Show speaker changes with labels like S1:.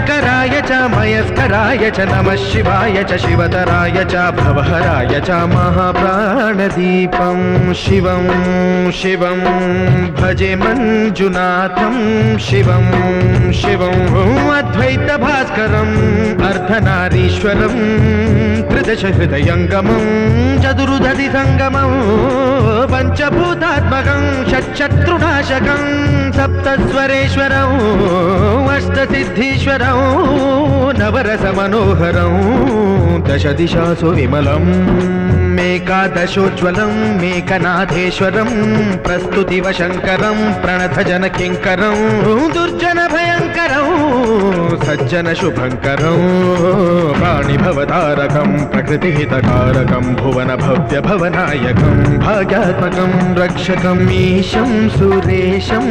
S1: शङ्कराय च मयस्कराय च नमः शिवाय च शिवतराय च भवहराय च महाप्राणदीपं शिवं शिवं भजे मञ्जुनाथं शिवं शिवं अद्वैतभास्करम् अर्धनारीश्वरं त्रिदशहृदयङ्गमं चतुर्दधिसङ्गमं पञ्चभूतात्मकं षट्शत्रुनाशकं सप्तस्वरेश्वरं अष्टसिद्धीश्वरं नवरसमनोहरं दशदिशासु विमलम् एकादशोज्ज्वलं मेकनाथेश्वरं प्रस्तुतिवशङ्करं प्रणतजनकिङ्करं दुर्जनभयङ्करं सज्जनशुभङ्करं प्राणिभवतारकं प्रकृतिहितकारकं भुवनभव्यभवनायकं भाग्यात्मकं रक्षकम् ईशं सुरेशं